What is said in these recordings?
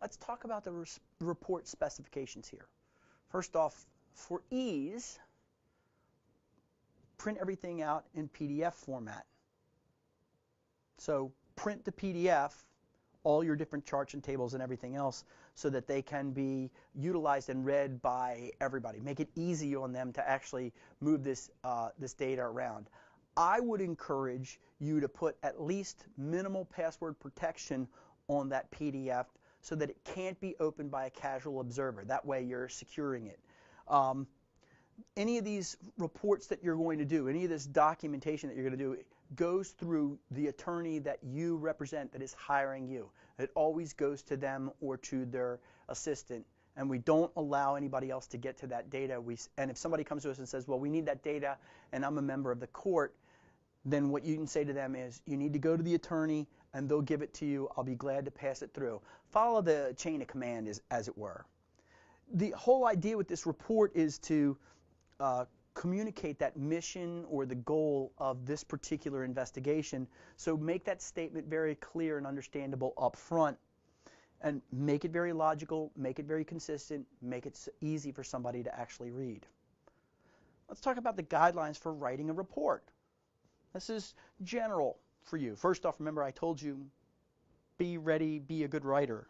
Let's talk about the report specifications here. First off, for ease, print everything out in PDF format. So print the PDF, all your different charts and tables and everything else, so that they can be utilized and read by everybody. Make it easy on them to actually move this data around. I would encourage you to put at least minimal password protection on that PDF so that it can't be opened by a casual observer. That way you're securing it. Any of these reports that you're going to do, any of this documentation that you're going to do, goes through the attorney that you represent that is hiring you. It always goes to them or to their assistant, and we don't allow anybody else to get to that data. And if somebody comes to us and says, well, we need that data, and I'm a member of the court, then what you can say to them is, you need to go to the attorney, and they'll give it to you. I'll be glad to pass it through. Follow the chain of command, as it were. The whole idea with this report is to communicate that mission or the goal of this particular investigation. So make that statement very clear and understandable up front, and make it very logical, make it very consistent, make it easy for somebody to actually read. Let's talk about the guidelines for writing a report. This is general for you. First off, remember I told you, be ready, be a good writer.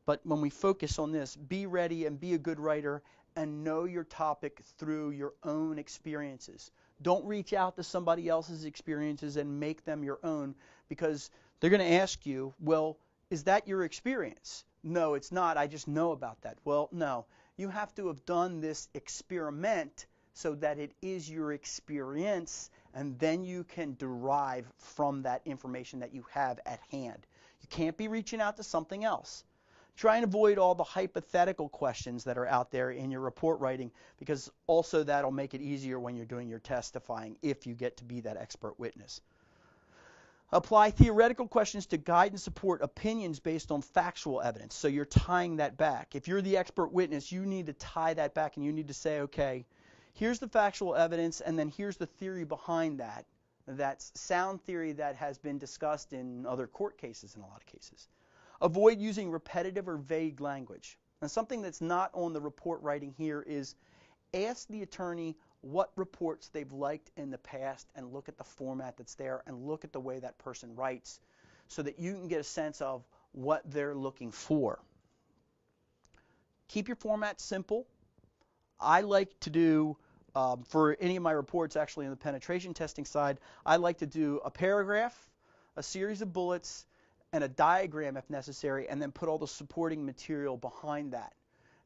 But when we focus on this, be ready and be a good writer and know your topic through your own experiences. Don't reach out to somebody else's experiences and make them your own, because they're going to ask you, well, is that your experience? No, it's not. I just know about that. Well, no. You have to have done this experiment so that it is your experience, and then you can derive from that information that you have at hand. You can't be reaching out to something else. Try and avoid all the hypothetical questions that are out there in your report writing, because also that'll make it easier when you're doing your testifying if you get to be that expert witness. Apply theoretical questions to guide and support opinions based on factual evidence. So you're tying that back. If you're the expert witness, you need to tie that back, and you need to say, okay, here's the factual evidence, and then here's the theory behind that. That's sound theory that has been discussed in other court cases in a lot of cases. Avoid using repetitive or vague language. And something that's not on the report writing here is ask the attorney what reports they've liked in the past, and look at the format that's there and look at the way that person writes so that you can get a sense of what they're looking for. Keep your format simple. I like to do, for any of my reports actually on the penetration testing side, I like to do a paragraph, a series of bullets, and a diagram if necessary, and then put all the supporting material behind that.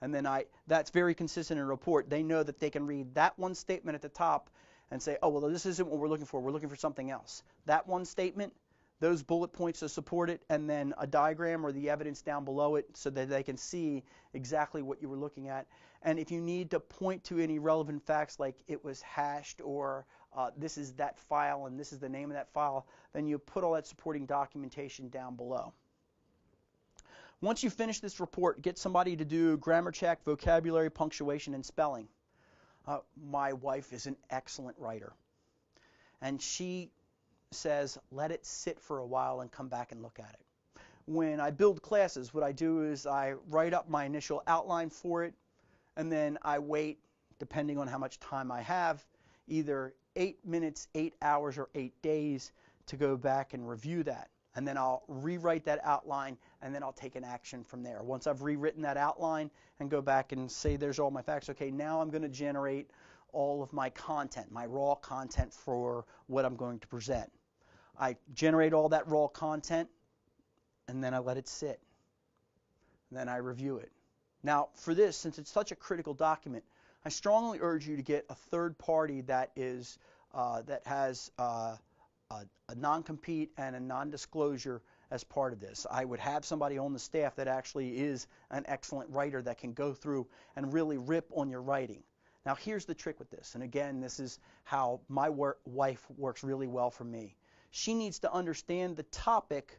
And then that's very consistent in a report. They know that they can read that one statement at the top and say, oh, well, this isn't what we're looking for. We're looking for something else. That one statement, those bullet points to support it, and then a diagram or the evidence down below it so that they can see exactly what you were looking at. And if you need to point to any relevant facts, like it was hashed or this is that file and this is the name of that file, then you put all that supporting documentation down below. Once you finish this report, get somebody to do grammar check, vocabulary, punctuation, and spelling. My wife is an excellent writer, and she says, let it sit for a while and come back and look at it. When I build classes, what I do is I write up my initial outline for it, and then I wait, depending on how much time I have, either 8 minutes, 8 hours, or 8 days to go back and review that. And then I'll rewrite that outline, and then I'll take an action from there. Once I've rewritten that outline and go back and say there's all my facts, okay, now I'm going to generate all of my content, my raw content for what I'm going to present. I generate all that raw content, and then I let it sit. And then I review it. Now, for this, since it's such a critical document, I strongly urge you to get a third party that is that has a non-compete and a non-disclosure as part of this. I would have somebody on the staff that actually is an excellent writer that can go through and really rip on your writing. Now, here's the trick with this, and again, this is how my wife works really well for me. She needs to understand the topic,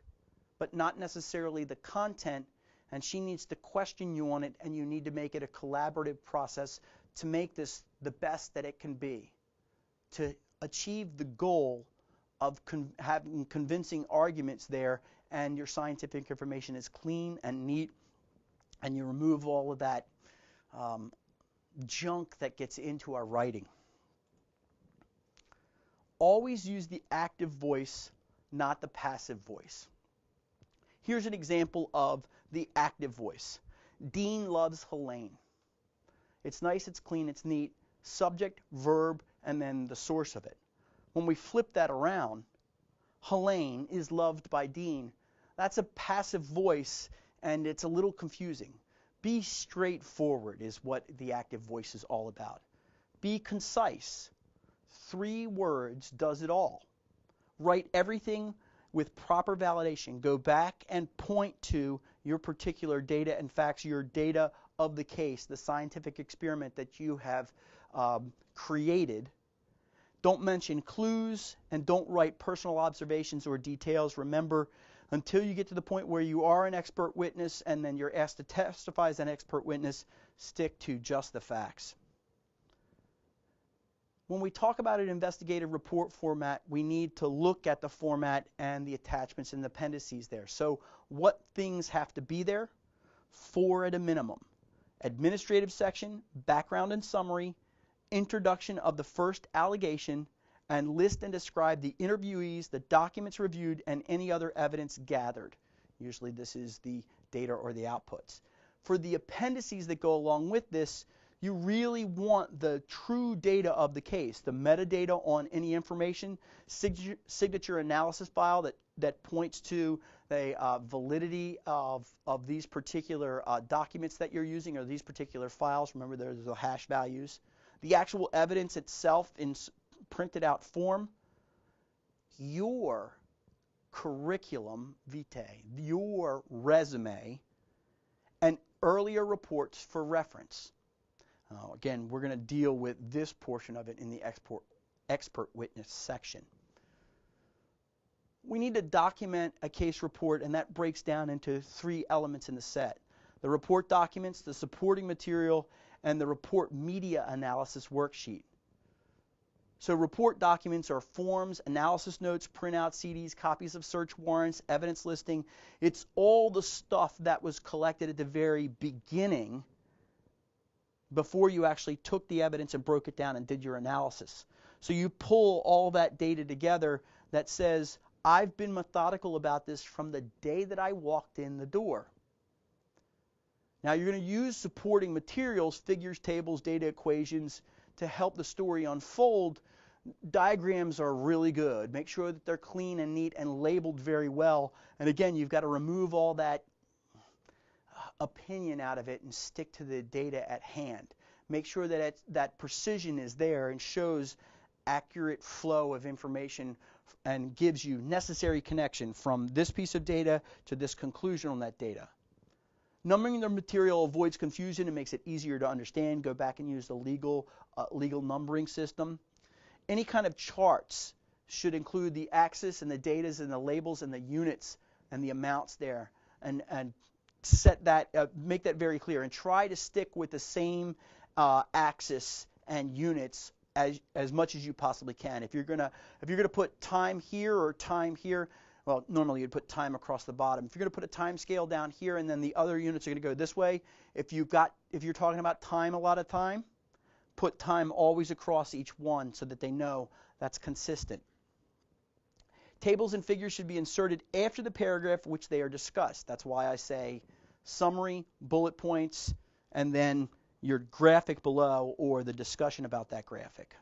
but not necessarily the content, and she needs to question you on it, and you need to make it a collaborative process to make this the best that it can be, to achieve the goal of having convincing arguments there and your scientific information is clean and neat, and you remove all of that junk that gets into our writing. Always use the active voice, not the passive voice. Here's an example of the active voice. Dean loves Helene. It's nice, it's clean, it's neat. Subject, verb, and then the source of it. When we flip that around, Helene is loved by Dean. That's a passive voice, and it's a little confusing. Be straightforward is what the active voice is all about. Be concise. 3 words does it all. Write everything with proper validation. Go back and point to your particular data and facts, your data of the case, the scientific experiment that you have created. Don't mention clues, and don't write personal observations or details. Remember, until you get to the point where you are an expert witness and then you're asked to testify as an expert witness, stick to just the facts. When we talk about an investigative report format, we need to look at the format and the attachments and the appendices there. So what things have to be there? 4 at a minimum. Administrative section, background and summary, introduction of the first allegation, and list and describe the interviewees, the documents reviewed, and any other evidence gathered. Usually this is the data or the outputs. For the appendices that go along with this, you really want the true data of the case, the metadata on any information, signature analysis file that points to the validity of these particular documents that you're using, or these particular files. Remember, there's the hash values. The actual evidence itself in printed out form, your curriculum vitae, your resume, and earlier reports for reference. Again, we're going to deal with this portion of it in the expert witness section. We need to document a case report, and that breaks down into 3 elements in the set. The report documents, the supporting material, and the report media analysis worksheet. So report documents are forms, analysis notes, printouts, CDs, copies of search warrants, evidence listing. It's all the stuff that was collected at the very beginning before you actually took the evidence and broke it down and did your analysis. So you pull all that data together that says, I've been methodical about this from the day that I walked in the door. Now you're going to use supporting materials, figures, tables, data equations, to help the story unfold. Diagrams are really good. Make sure that they're clean and neat and labeled very well. And again, you've got to remove all that opinion out of it and stick to the data at hand. Make sure that that precision is there and shows accurate flow of information and gives you necessary connection from this piece of data to this conclusion on that data. Numbering the material avoids confusion and makes it easier to understand. Go back and use the legal numbering system. Any kind of charts should include the axis and the datas and the labels and the units and the amounts there, and set that, make that very clear, and try to stick with the same axis and units as much as you possibly can. If you're gonna put time here or time here, well, normally you'd put time across the bottom. If you're going to put a time scale down here and then the other units are going to go this way, if you're talking about time, a lot of time, put time always across each one so that they know that's consistent. Tables and figures should be inserted after the paragraph which they are discussed. That's why I say summary, bullet points, and then your graphic below or the discussion about that graphic.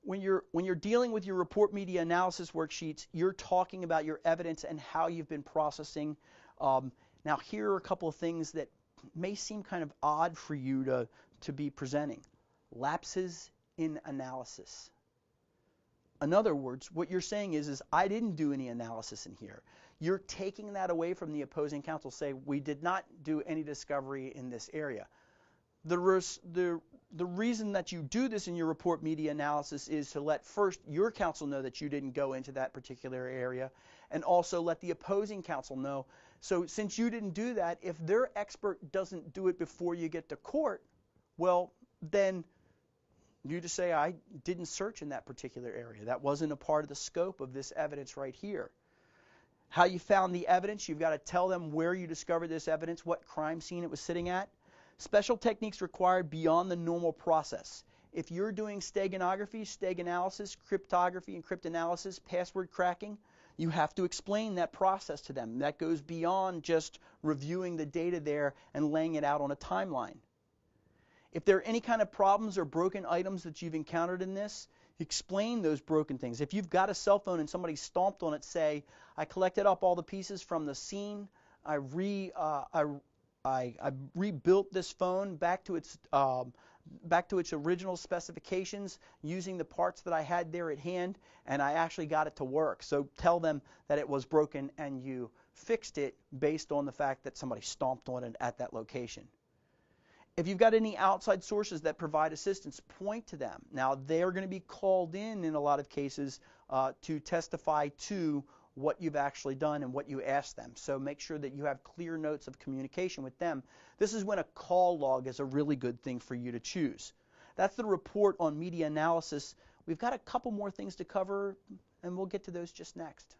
When you're dealing with your report media analysis worksheets, you're talking about your evidence and how you've been processing. Now here are a couple of things that may seem kind of odd for you to be presenting. Lapses in analysis. In other words, what you're saying is I didn't do any analysis in here. You're taking that away from the opposing counsel. Say, we did not do any discovery in this area. The reason that you do this in your report media analysis is to let first your counsel know that you didn't go into that particular area, and also let the opposing counsel know. So since you didn't do that, if their expert doesn't do it before you get to court, well, then you just say, I didn't search in that particular area. That wasn't a part of the scope of this evidence right here. How you found the evidence, you've got to tell them where you discovered this evidence, what crime scene it was sitting at. Special techniques required beyond the normal process. If you're doing steganography, steg analysis, cryptography and cryptanalysis, password cracking, you have to explain that process to them. That goes beyond just reviewing the data there and laying it out on a timeline. If there are any kind of problems or broken items that you've encountered in this, explain those broken things. If you've got a cell phone and somebody stomped on it, say, I collected up all the pieces from the scene, I rebuilt this phone back to its original specifications using the parts that I had there at hand, and I actually got it to work. So tell them that it was broken and you fixed it based on the fact that somebody stomped on it at that location. If you've got any outside sources that provide assistance, point to them. Now, they're going to be called in a lot of cases to testify to what you've actually done and what you asked them. So make sure that you have clear notes of communication with them. This is when a call log is a really good thing for you to choose. That's the report on media analysis. We've got a couple more things to cover, and we'll get to those just next.